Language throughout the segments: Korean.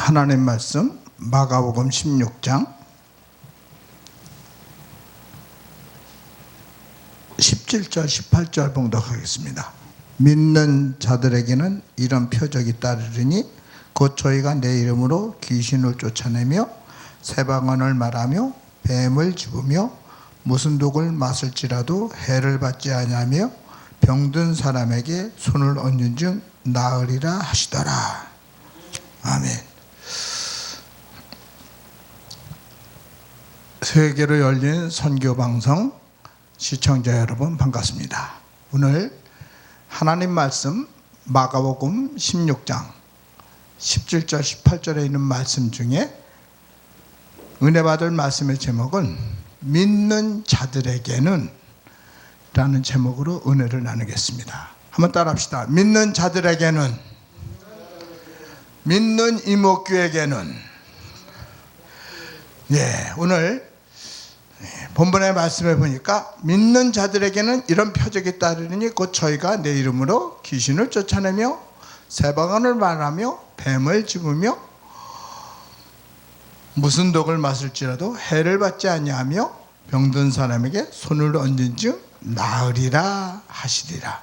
하나님 말씀 마가복음 16장 17절 18절 봉독하겠습니다. 믿는 자들에게는 이런 표적이 따르리니 곧 저희가 내 이름으로 귀신을 쫓아내며 새방언을 말하며 뱀을 집으며 무슨 독을 마실지라도 해를 받지 아니하며 병든 사람에게 손을 얹은 즉 나으리라 하시더라. 아멘. 세계로 열린 선교방송 시청자 여러분 반갑습니다. 오늘 하나님 말씀 마가복음 16장 17절 18절에 있는 말씀 중에 은혜 받을 말씀의 제목은 믿는 자들에게는 라는 제목으로 은혜를 나누겠습니다. 한번 따라합시다. 믿는 자들에게는, 믿는 이목구에게는. 오늘 본문의 말씀에 보니까 믿는 자들에게는 이런 표적이 따르니 곧 저희가 내 이름으로 귀신을 쫓아내며 새방언을 말하며 뱀을 집으며 무슨 독을 마실지라도 해를 받지 아니하며 병든 사람에게 손을 얹은 즉 나으리라 하시리라.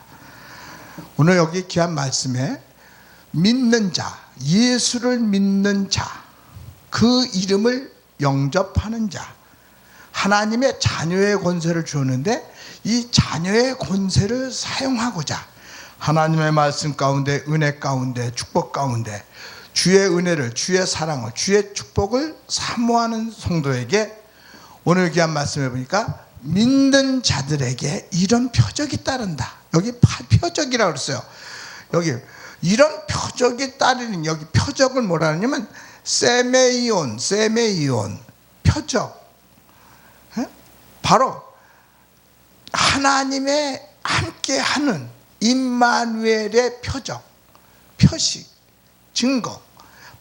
오늘 여기 귀한 말씀에 믿는 자, 예수를 믿는 자, 그 이름을 영접하는 자, 하나님의 자녀의 권세를 주었는데 이 자녀의 권세를 사용하고자 하나님의 말씀 가운데, 은혜 가운데, 축복 가운데 주의 은혜를, 주의 사랑을, 주의 축복을 사모하는 성도에게 오늘 귀한 말씀해 보니까 믿는 자들에게 이런 표적이 따른다. 여기 표적이라고 그랬어요. 여기 이런 표적이 따르는, 여기 표적을 뭐라 하냐면 세메이온, 표적. 바로 하나님의 함께하는 임마누엘의 표적, 표식, 증거.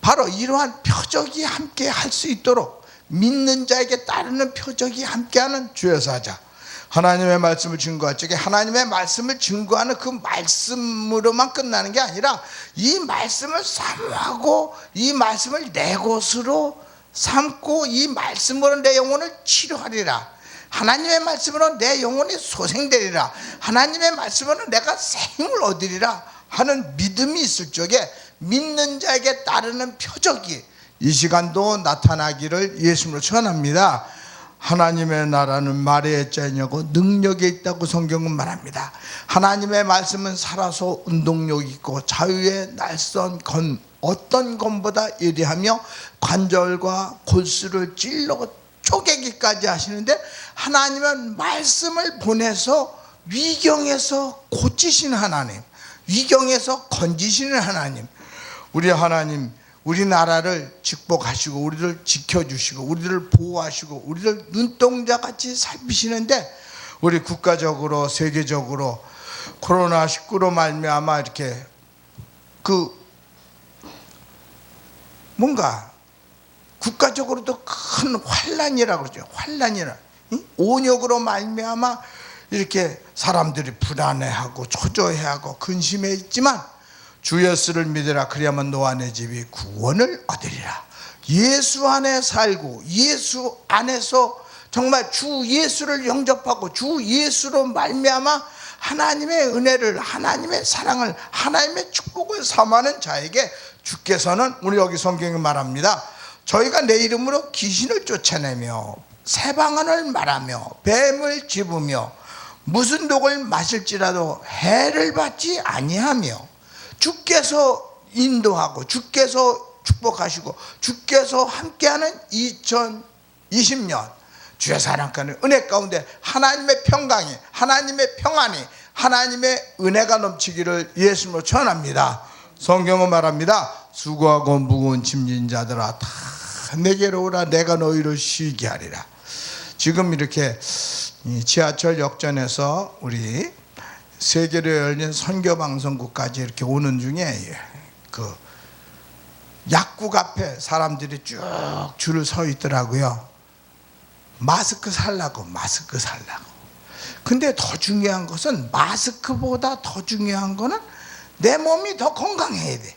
바로 이러한 표적이 함께 할 수 있도록 믿는 자에게 따르는 표적이 함께하는 주의 사자. 하나님의 말씀을 증거할 적에 하나님의 말씀을 증거하는 그 말씀으로만 끝나는 게 아니라 이 말씀을 사모하고 이 말씀을 내 것으로 삼고 이 말씀으로 내 영혼을 치료하리라. 하나님의 말씀으로 내 영혼이 소생되리라. 하나님의 말씀으로 내가 새 힘을 얻으리라 하는 믿음이 있을 적에 믿는 자에게 따르는 표적이 이 시간도 나타나기를 예수님으로 축원합니다. 하나님의 나라는 말의 자냐고 능력이 있다고 성경은 말합니다. 하나님의 말씀은 살아서 운동력 있고 자유의 날선 건, 어떤 건보다 예리하며 관절과 골수를 찔러 쪼개기까지 하시는데 하나님은 말씀을 보내서 위경에서 고치시는 하나님, 위경에서 건지시는 하나님. 우리 하나님, 우리나라를 축복하시고 우리를 지켜주시고 우리를 보호하시고 우리를 눈동자같이 살피시는데 우리 국가적으로 세계적으로 코로나19로 말미암아 이렇게 뭔가 국가적으로도 큰 환란이라고 그러죠. 환란이라. 온역으로 말미암아 이렇게 사람들이 불안해하고 초조해하고 근심해 있지만 주 예수를 믿으라. 그리하면 너와 내 집이 구원을 얻으리라. 예수 안에 살고 예수 안에서 정말 주 예수를 영접하고 주 예수로 말미암아 하나님의 은혜를, 하나님의 사랑을, 하나님의 축복을 삼하는 자에게 주께서는 우리 여기 성경에 말합니다. 저희가 내 이름으로 귀신을 쫓아내며 새방언을 말하며 뱀을 집으며 무슨 독을 마실지라도 해를 받지 아니하며 주께서 인도하고 주께서 축복하시고 주께서 함께하는 2020년 주의 사랑하는 은혜 가운데 하나님의 평강이, 하나님의 평안이, 하나님의 은혜가 넘치기를 예수님으로 축원합니다. 성경은 말합니다. 수고하고 무거운 짐진 자들아 다 내게로 오라. 내가 너희를 쉬게 하리라. 지금 이렇게 지하철 역전에서 우리 세계로 열린 선교방송국까지 이렇게 오는 중에 그 약국 앞에 사람들이 쭉 줄을 서 있더라고요. 마스크 살라고. 근데 더 중요한 것은, 마스크보다 더 중요한 거는 내 몸이 더 건강해야 돼.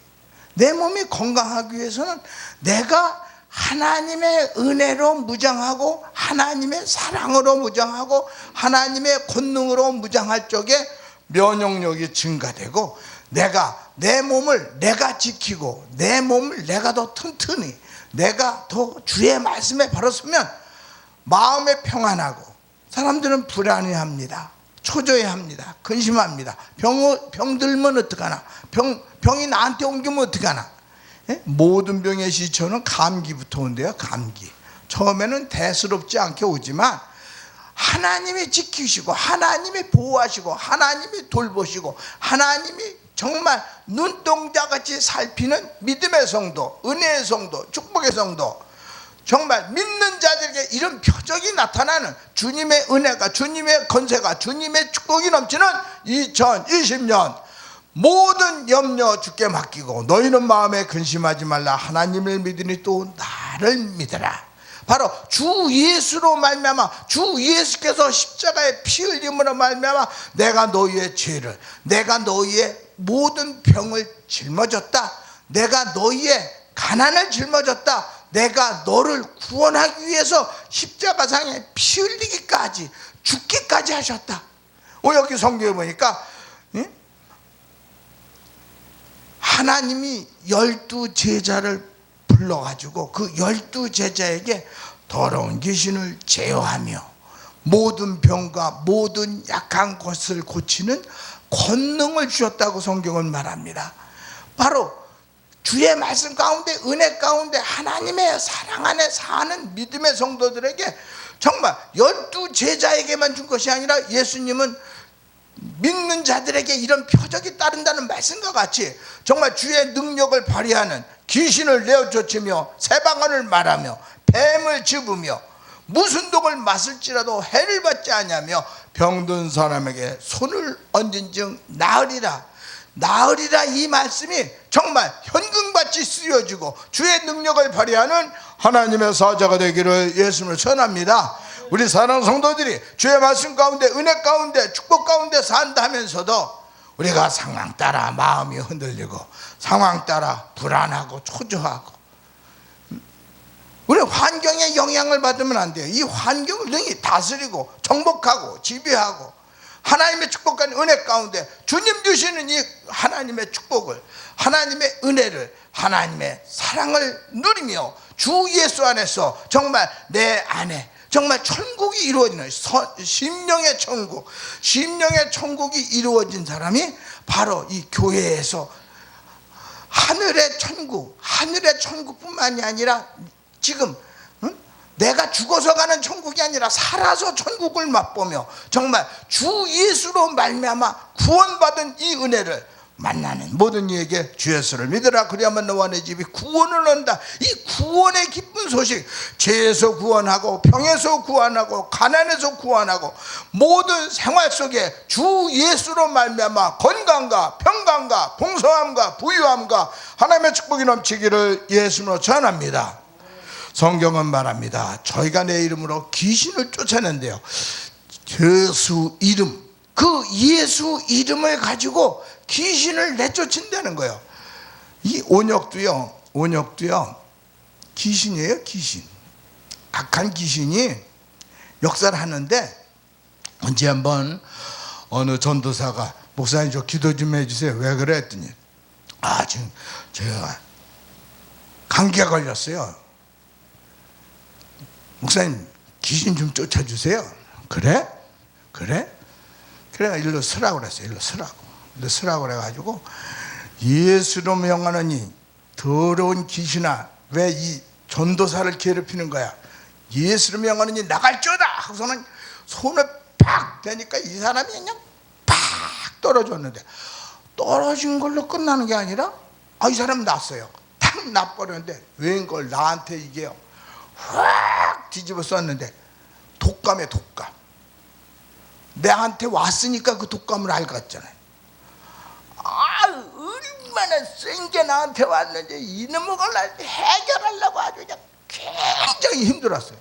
내 몸이 건강하기 위해서는 내가 하나님의 은혜로 무장하고 하나님의 사랑으로 무장하고 하나님의 권능으로 무장할 적에 면역력이 증가되고 내가 내 몸을 내가 지키고 내 몸을 내가 더 튼튼히 내가 더 주의 말씀에 바로 서면 마음에 평안하고 사람들은 불안해합니다. 초조해합니다. 근심합니다. 병들면 어떡하나, 병이 나한테 옮기면 어떡하나. 모든 병의 시초는 감기부터 온대요. 감기. 처음에는 대수롭지 않게 오지만 하나님이 지키시고 하나님이 보호하시고 하나님이 돌보시고 하나님이 정말 눈동자같이 살피는 믿음의 성도, 은혜의 성도, 축복의 성도, 정말 믿는 자들에게 이런 표적이 나타나는 주님의 은혜가, 주님의 건세가, 주님의 축복이 넘치는 2020년 모든 염려 주께 맡기고 너희는 마음에 근심하지 말라. 하나님을 믿으니 또 나를 믿으라. 바로 주 예수로 말미암아, 주 예수께서 십자가의 피 흘림으로 말미암아 내가 너희의 죄를, 내가 너희의 모든 병을 짊어졌다. 내가 너희의 가난을 짊어졌다. 내가 너를 구원하기 위해서 십자가상에 피 흘리기까지 죽기까지 하셨다. 여기 성경에 보니까 하나님이 12 제자를 불러가지고 그 12 제자에게 더러운 귀신을 제어하며 모든 병과 모든 약한 것을 고치는 권능을 주셨다고 성경은 말합니다. 바로 주의 말씀 가운데, 은혜 가운데 하나님의 사랑 안에 사는 믿음의 성도들에게 정말 12 제자에게만 준 것이 아니라 예수님은 믿는 자들에게 이런 표적이 따른다는 말씀과 같이 정말 주의 능력을 발휘하는 귀신을 내어쫓으며 새방언을 말하며 뱀을 집으며 무슨 독을 마실지라도 해를 받지 아니하며 병든 사람에게 손을 얹은 즉 나으리라. 나으리라, 이 말씀이 정말 현금같이 쓰여지고 주의 능력을 발휘하는 하나님의 사자가 되기를 예수님을 전합니다. 우리 사랑하는 성도들이 주의 말씀 가운데, 은혜 가운데, 축복 가운데 산다 하면서도 우리가 상황 따라 마음이 흔들리고 상황 따라 불안하고 초조하고 우리 환경에 영향을 받으면 안 돼요. 이 환경을 능히 다스리고 정복하고 지배하고 하나님의 축복과 은혜 가운데 주님 주시는 이 하나님의 축복을, 하나님의 은혜를, 하나님의 사랑을 누리며 주 예수 안에서 정말 내 안에 정말 천국이 이루어지는 심령의 천국, 심령의 천국이 이루어진 사람이 바로 이 교회에서 하늘의 천국, 하늘의 천국뿐만이 아니라 지금 내가 죽어서 가는 천국이 아니라 살아서 천국을 맛보며 정말 주 예수로 말미암아 구원받은 이 은혜를 만나는 모든 이에게 주 예수를 믿으라. 그리하면 너와 내 집이 구원을 얻는다. 이 구원의 기쁜 소식, 죄에서 구원하고 병에서 구원하고 가난에서 구원하고 모든 생활 속에 주 예수로 말미암아 건강과 평강과 풍성함과 부유함과 하나님의 축복이 넘치기를 예수로 전합니다. 성경은 말합니다. 저희가 내 이름으로 귀신을 쫓아낸대요. 예수 이름, 그 예수 이름을 가지고 귀신을 내쫓는다는 거예요. 이 온역도요 귀신이에요. 귀신, 악한 귀신이 역사를 하는데 언제 한번 어느 전도사가 목사님 저 기도 좀 해주세요. 왜 그래 했더니 지금 제가 감기가 걸렸어요. 목사님 귀신 좀 쫓아주세요. 그래? 그래가 일로 서라고 그랬어요. 일로 서라고 그래가지고 예수로 명하노니 더러운 귀신아 왜 이 전도사를 괴롭히는 거야. 예수로 명하노니 나갈지어다 하고서는 손을 팍 대니까 이 사람이 그냥 팍 떨어졌는데 떨어진 걸로 끝나는 게 아니라 이 사람 났어요. 탁 나버렸는데 웬걸 나한테 이게요 확 뒤집어 썼는데 독감이에요. 독감. 내한테 왔으니까 그 독감을 알겠잖아요. 얼마나 센 게 나한테 왔는지 이놈을 해결하려고 아주 그냥 굉장히 힘들었어요.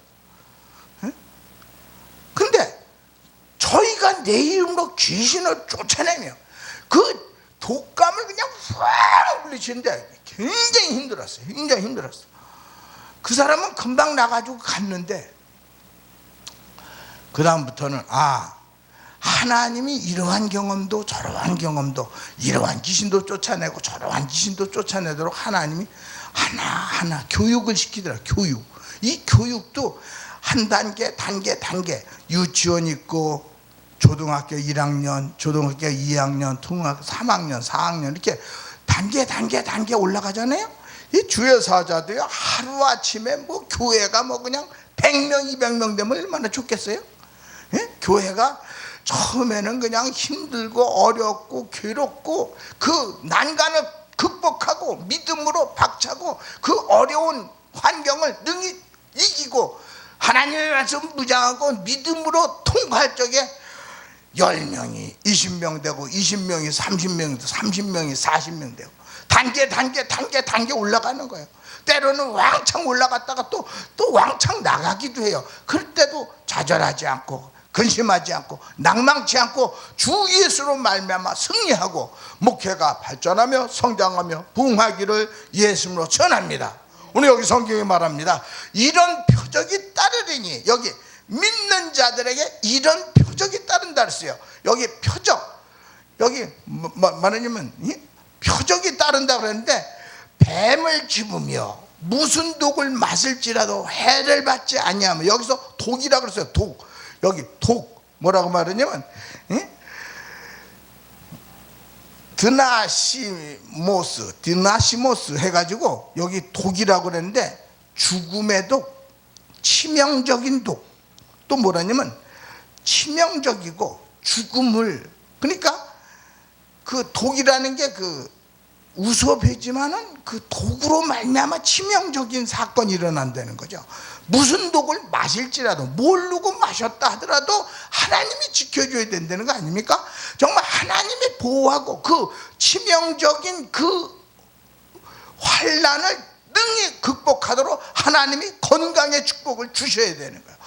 근데 저희가 내 이름으로 귀신을 쫓아내며 그 독감을 그냥 확 물리치는데 굉장히 힘들었어요. 굉장히 힘들었어요. 그 사람은 금방 나가지고 갔는데 그 다음부터는 하나님이 이러한 경험도 저러한 경험도, 이러한 귀신도 쫓아내고 저러한 귀신도 쫓아내도록 하나님이 하나하나 교육을 시키더라. 교육. 이 교육도 한 단계 유치원 있고 초등학교 1학년, 초등학교 2학년, 초등학교 3학년, 4학년 이렇게 단계 올라가잖아요. 이 주의 사자도요, 하루아침에 뭐 교회가 뭐 그냥 100명 200명 되면 얼마나 좋겠어요? 예? 교회가 처음에는 그냥 힘들고 어렵고 괴롭고 그 난간을 극복하고 믿음으로 박차고 그 어려운 환경을 능히 이기고 하나님의 말씀 무장하고 믿음으로 통과할 적에 10명이 20명 되고 20명이 30명 되고 30명이 40명 되고 단계 올라가는 거예요. 때로는 왕창 올라갔다가 또 왕창 나가기도 해요. 그럴 때도 좌절하지 않고 근심하지 않고 낭망치 않고 주 예수로 말미암아 승리하고 목회가 발전하며 성장하며 부흥하기를 예수로 전합니다. 오늘 여기 성경에 말합니다. 이런 표적이 따르리니, 여기 믿는 자들에게 이런 표적이 따른다 그랬어요. 여기 표적, 여기 말하냐면 표적이 따른다 그랬는데, 뱀을 집으며 무슨 독을 마실지라도 해를 받지 아니하며, 여기서 독이라 그랬어요. 독. 여기 독 뭐라고 말하냐면 드나시모스 해가지고 여기 독이라고 그랬는데, 죽음의 독, 치명적인 독, 또 뭐라냐면 치명적이고 죽음을, 그러니까 그 독이라는 게 그 우섭이지만은 그 독으로 말미암아 치명적인 사건이 일어난다는 거죠. 무슨 독을 마실지라도, 모르고 마셨다 하더라도 하나님이 지켜줘야 된다는 거 아닙니까? 정말 하나님이 보호하고 그 치명적인 그 환난을 능히 극복하도록 하나님이 건강의 축복을 주셔야 되는 거예요.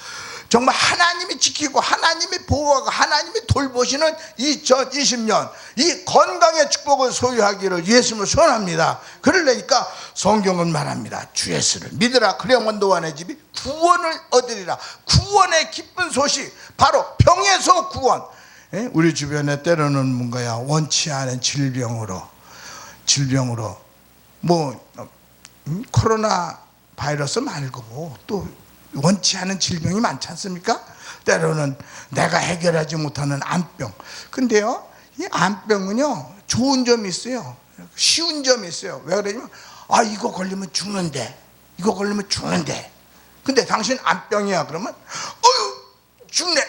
정말 하나님이 지키고 하나님이 보호하고 하나님이 돌보시는 2020년 이 건강의 축복을 소유하기를 예수님을 소원합니다. 그러려니까 성경은 말합니다. 주 예수를 믿으라, 그리하면 너와 집이 구원을 얻으리라. 구원의 기쁜 소식, 바로 병에서 구원. 우리 주변에 때로는 뭔가야 원치 않은 질병으로 뭐 코로나 바이러스 말고 또 원치 않은 질병이 많지 않습니까? 때로는 내가 해결하지 못하는 암병. 근데요, 이 암병은요 좋은 점이 있어요. 쉬운 점이 있어요. 왜 그러냐면 이거 걸리면 죽는데, 이거 걸리면 죽는데. 근데 당신 암병이야 그러면 죽네,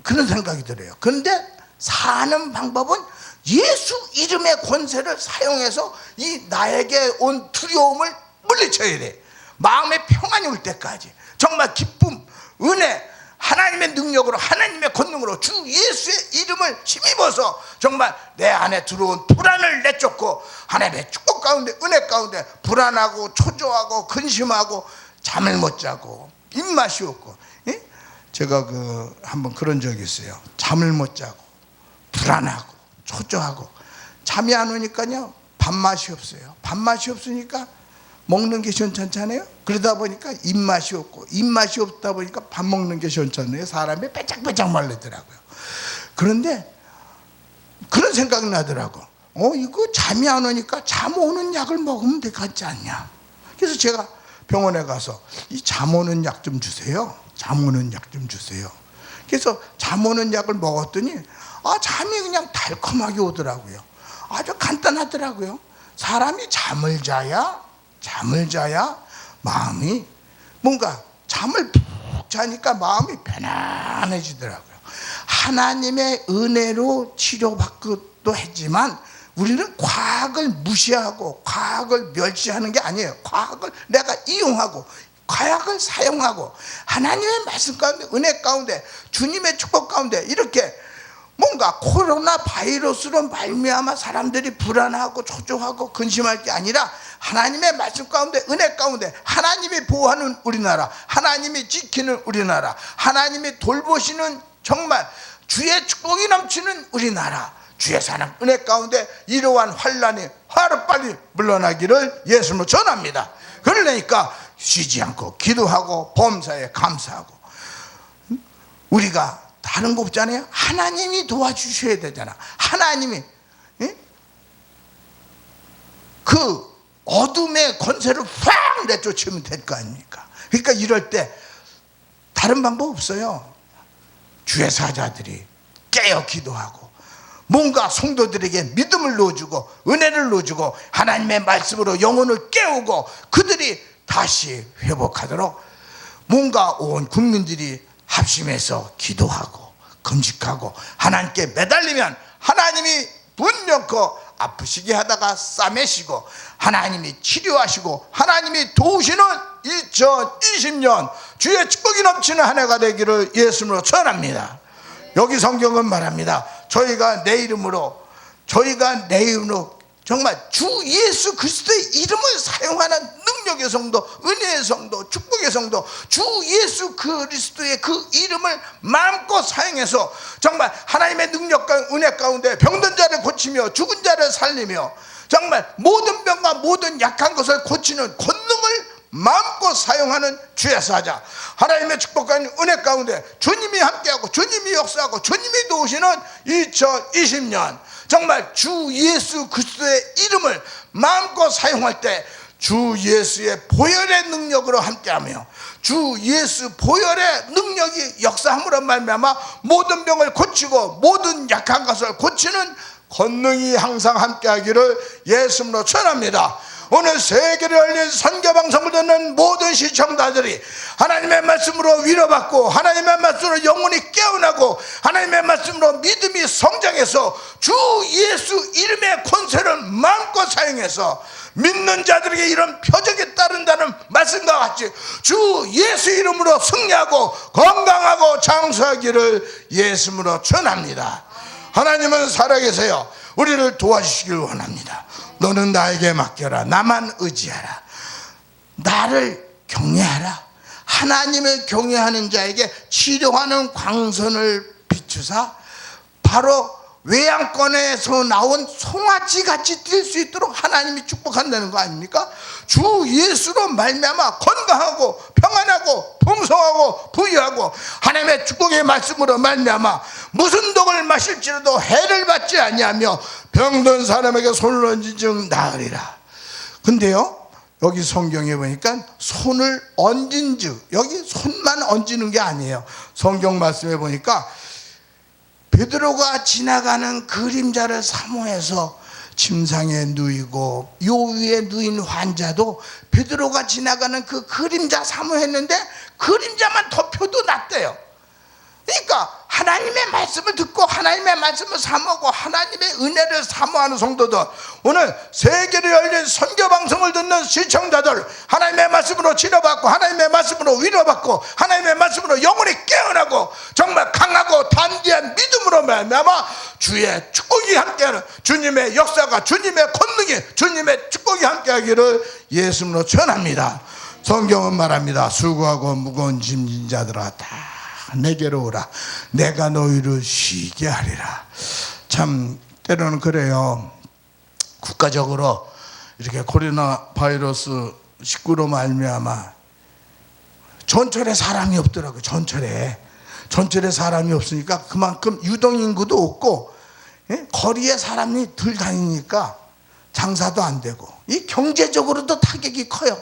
그런 생각이 들어요. 그런데 사는 방법은 예수 이름의 권세를 사용해서 이 나에게 온 두려움을 물리쳐야 돼. 마음의 평안이 올 때까지 정말 기쁨, 은혜, 하나님의 능력으로, 하나님의 권능으로 주 예수의 이름을 힘입어서 정말 내 안에 들어온 불안을 내쫓고 하나님의 축복 가운데, 은혜 가운데 불안하고 초조하고 근심하고 잠을 못 자고 입맛이 없고, 제가 한번 그런 적이 있어요. 잠을 못 자고 불안하고 초조하고 잠이 안 오니까요 밥맛이 없어요. 밥맛이 없으니까 먹는 게 시원찮잖아요. 그러다 보니까 입맛이 없고, 입맛이 없다 보니까 밥 먹는 게 시원찮아요. 사람이 빼짝빼짝 말리더라고요. 그런데 그런 생각이 나더라고. 이거 잠이 안 오니까 잠 오는 약을 먹으면 되겠지 않냐. 그래서 제가 병원에 가서 이 잠 오는 약 좀 주세요. 잠 오는 약 좀 주세요. 그래서 잠 오는 약을 먹었더니 잠이 그냥 달콤하게 오더라고요. 아주 간단하더라고요. 사람이 잠을 자야 마음이 뭔가 잠을 푹 자니까 마음이 편안해지더라고요. 하나님의 은혜로 치료받기도 했지만 우리는 과학을 무시하고 과학을 멸시하는 게 아니에요. 과학을 내가 이용하고 과학을 사용하고 하나님의 말씀 가운데, 은혜 가운데, 주님의 축복 가운데 이렇게 뭔가 코로나 바이러스로 말미암아 사람들이 불안하고 초조하고 근심할 게 아니라 하나님의 말씀 가운데, 은혜 가운데, 하나님이 보호하는 우리나라, 하나님이 지키는 우리나라, 하나님이 돌보시는 정말 주의 축복이 넘치는 우리나라, 주의 사랑 은혜 가운데 이러한 환난이 하루빨리 물러나기를 예수님으로 전합니다. 그러니까 쉬지 않고 기도하고 범사에 감사하고, 우리가 다른 거 없잖아요. 하나님이 도와주셔야 되잖아. 하나님이 그 어둠의 권세를 확 내쫓으면 될 거 아닙니까? 그러니까 이럴 때 다른 방법 없어요. 주의 사자들이 깨어 기도하고 뭔가 성도들에게 믿음을 넣어주고 은혜를 넣어주고 하나님의 말씀으로 영혼을 깨우고 그들이 다시 회복하도록 뭔가 온 국민들이 합심해서 기도하고 금식하고 하나님께 매달리면 하나님이 분명코 아프시게 하다가 싸매시고 하나님이 치료하시고 하나님이 도우시는 2020년 주의 축복이 넘치는 한 해가 되기를 예수님으로 전합니다. 여기 성경은 말합니다. 저희가 내 이름으로 정말 주 예수 그리스도의 이름을 사용하는 능력의 성도, 은혜의 성도, 축복의 성도, 주 예수 그리스도의 그 이름을 마음껏 사용해서 정말 하나님의 능력과 은혜 가운데 병든 자를 고치며 죽은 자를 살리며 정말 모든 병과 모든 약한 것을 고치는 권능을 마음껏 사용하는 주의 사자, 하나님의 축복과 은혜 가운데 주님이 함께하고 주님이 역사하고 주님이 도우시는 2020년 정말 주 예수 그리스도의 이름을 마음껏 사용할 때 주 예수의 보혈의 능력으로 함께하며 주 예수 보혈의 능력이 역사함으로 말미암아 모든 병을 고치고 모든 약한 것을 고치는 권능이 항상 함께하기를 예수님으로 전합니다. 오늘 세계를 열린 선교방송을 듣는 모든 시청자들이 하나님의 말씀으로 위로받고 하나님의 말씀으로 영혼이 깨어나고 하나님의 말씀으로 믿음이 성장해서 주 예수 이름의 권세를 마음껏 사용해서 믿는 자들에게 이런 표적이 따른다는 말씀과 같이 주 예수 이름으로 승리하고 건강하고 장수하기를 예수님으로 전합니다. 하나님은 살아계세요. 우리를 도와주시길 원합니다. 너는 나에게 맡겨라. 나만 의지하라. 나를 경외하라. 하나님을 경외하는 자에게 치료하는 광선을 비추사 바로 외양권에서 나온 송아지 같이 뛸 수 있도록 하나님이 축복한다는 거 아닙니까? 주 예수로 말미암아 건강하고 평안하고 풍성하고 부유하고 하나님의 축복의 말씀으로 말미암아 무슨 독을 마실지라도 해를 받지 아니하며 병든 사람에게 손을 얹은 즉 나으리라. 근데요 여기 성경에 보니까 손을 얹은 즉, 여기 손만 얹는 게 아니에요. 성경 말씀에 보니까 베드로가 지나가는 그림자를 사모해서 침상에 누이고 요 위에 누인 환자도 베드로가 지나가는 그 그림자 사모했는데 그림자만 덮여도 낫대요. 그러니까 하나님의 말씀을 듣고 하나님의 말씀을 사모하고 하나님의 은혜를 사모하는 성도들, 오늘 세계를 열린 선교방송을 듣는 시청자들, 하나님의 말씀으로 치료받고 하나님의 말씀으로 위로받고 하나님의 말씀으로 영혼이 깨어나고 정말 강하고 담대한 믿음으로 말미암아 주의 축복이 함께하는 주님의 역사가 주님의 권능이 주님의 축복이 함께하기를 예수님으로 전합니다. 성경은 말합니다. 수고하고 무거운 짐진 자들아 다 내게로 오라. 내가 너희를 쉬게 하리라. 참 때로는 그래요. 국가적으로 이렇게 코로나 바이러스 19로 말미암아 전철에 사람이 없더라고요. 전철에 사람이 없으니까 그만큼 유동인구도 없고 거리에 사람이 덜 다니니까 장사도 안 되고 이 경제적으로도 타격이 커요.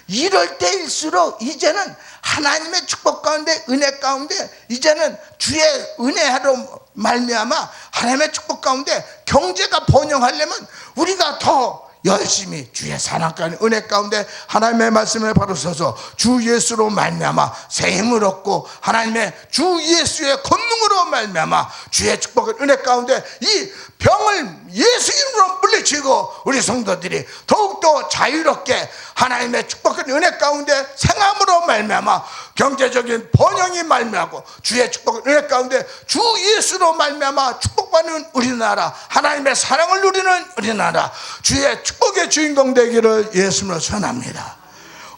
이럴 때일수록 이제는 하나님의 축복 가운데 은혜 가운데 이제는 주의 은혜로 말미암아 하나님의 축복 가운데 경제가 번영하려면 우리가 더 열심히 주의 사랑과 은혜 가운데 하나님의 말씀에 바로 서서 주 예수로 말미암아 새 힘을 얻고 하나님의 주 예수의 권능으로 말미암아 주의 축복의 은혜 가운데 이 병을 예수 이름으로 물리치고 우리 성도들이 더욱더 자유롭게 하나님의 축복의 은혜 가운데 생함으로 말미암아 경제적인 번영이 말미암고 주의 축복의 은혜 가운데 주 예수로 말미암아 축복받는 우리나라, 하나님의 사랑을 누리는 우리나라, 주의 축복의 주인공 되기를 예수님으로 전합니다.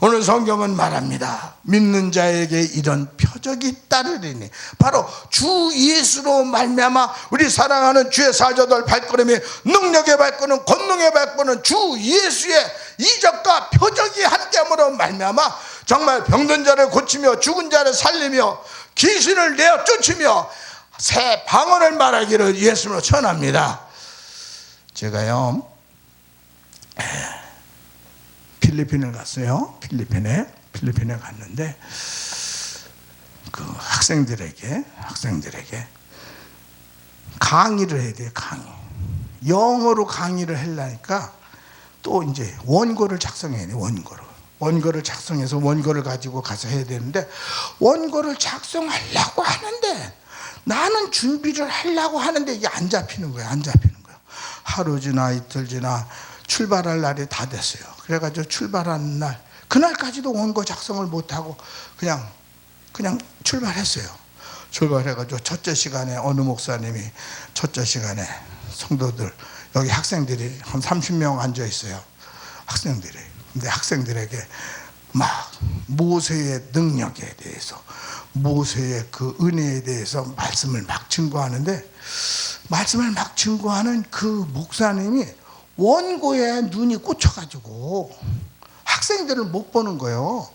오늘 성경은 말합니다. 믿는 자에게 이런 표적이 따르리니 바로 주 예수로 말미암아 우리 사랑하는 주의 사자들 발걸음이 능력의 발걸음, 권능의 발걸음, 주 예수의 이적과 표적이 함께함으로 말미암아 정말 병든 자를 고치며 죽은 자를 살리며 귀신을 내어 쫓으며 새 방언을 말하기를 예수로 전합니다. 제가요 필리핀을 갔어요. 필리핀에 갔는데 그 학생들에게 강의를 해야 돼요. 영어로 강의를 하려니까 또 이제 원고를 작성해야 돼요. 원고를 작성해서 원고를 가지고 가서 해야 되는데 원고를 작성하려고 하는데 나는 준비를 하려고 하는데 이게 안 잡히는 거예요. 하루 지나 이틀 지나 출발할 날이 다 됐어요. 그래가지고 출발하는 날 그날까지도 원고 작성을 못하고 그냥 출발했어요. 출발해가지고 첫째 시간에 어느 목사님이 첫째 시간에 성도들 여기 학생들이 한 30명 앉아 있어요. 근데 학생들에게 막 모세의 능력에 대해서 모세의 그 은혜에 대해서 말씀을 막 증거하는데 말씀을 막 증거하는 그 목사님이 원고에 눈이 꽂혀가지고 학생들을 못 보는 거예요.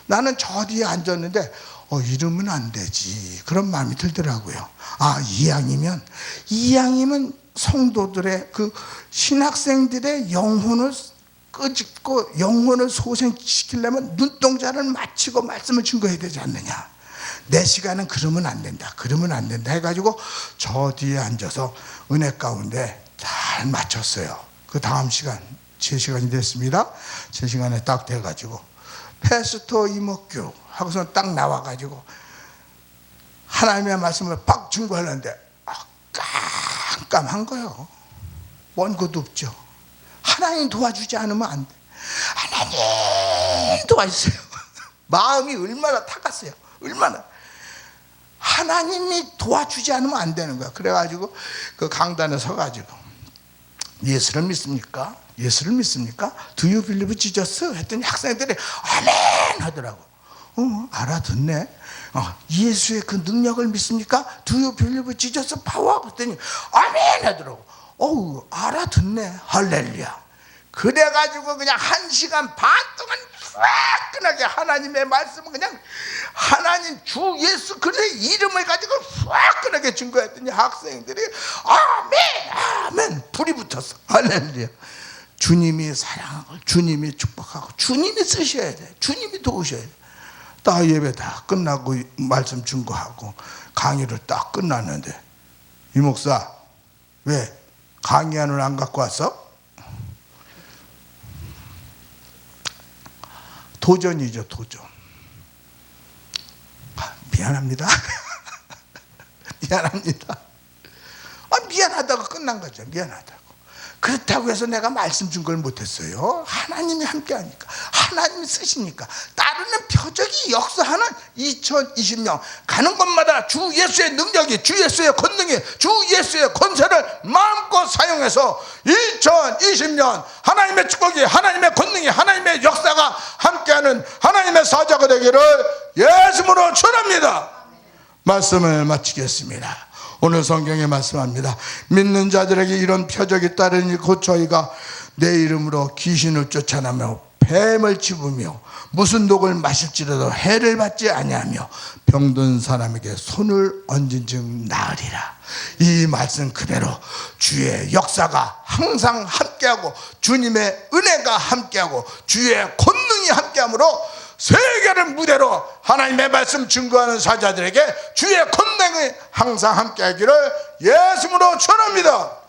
나는 저 뒤에 앉았는데 이러면 안 되지 그런 마음이 들더라고요. 이왕이면 성도들의 그 신학생들의 영혼을 끄집고 영혼을 소생시키려면 눈동자를 맞추고 말씀을 증거해야 되지 않느냐. 내 시간은 그러면 안 된다 해가지고 저 뒤에 앉아서 은혜 가운데 잘 맞췄어요. 그 다음 시간 제 시간이 됐습니다. 제 시간에 딱 돼가지고 패스토 이목규 하고서 딱 나와가지고 하나님의 말씀을 빡 증거하려는데 깜깜한 거예요. 원고도 없죠. 하나님 도와주지 않으면 안 돼. 하나님 도와주세요. 마음이 얼마나 타갔어요. 얼마나 하나님이 도와주지 않으면 안 되는 거야. 그래가지고 그 강단에 서가지고 예수를 믿습니까? Do you believe Jesus? 했더니 학생들이 아멘 하더라고. 알아듣네. 예수의 그 능력을 믿습니까? Do you believe Jesus power? 했더니 아멘 하더라고. 알아듣네. 할렐루야. 그래가지고 그냥 1시간 반 동안 화끈하게 하나님의 말씀을 그냥 하나님 주 예수 그리스도의 이름을 가지고 화끈하게 증거했더니 학생들이 아멘 불이 붙었어. 할렐루야. 주님이 사랑하고 주님이 축복하고 주님이 쓰셔야 돼. 주님이 도우셔야 돼. 딱 예배 다 끝나고 말씀 증거하고 강의를 딱 끝났는데 이 목사 왜 강의안을 안 갖고 왔어? 도전이죠. 미안합니다. 미안하다고 끝난 거죠. 미안하다고. 그렇다고 해서 내가 말씀 준 걸 못했어요. 하나님이 함께하니까 하나님이 쓰시니까 따르는 표적이 역사하는 2020년 가는 곳마다 주 예수의 능력이 주 예수의 권능이 주 예수의 권세를 마음껏 사용해서 2020년 하나님의 축복이 하나님의 권능이 하나님의 역사가 함께하는 하나님의 사자가 되기를 예수님으로 축원합니다. 말씀을 마치겠습니다. 오늘 성경에 말씀합니다. 믿는 자들에게 이런 표적이 따르니 곧 저희가 내 이름으로 귀신을 쫓아내며 뱀을 집으며 무슨 독을 마실지라도 해를 받지 아니하며 병든 사람에게 손을 얹은 즉 나으리라. 이 말씀 그대로 주의 역사가 항상 함께하고 주님의 은혜가 함께하고 주의 권능이 함께하므로 세계를 무대로 하나님의 말씀 증거하는 사자들에게 주의 권능이 항상 함께하기를 예수님으로 축원합니다.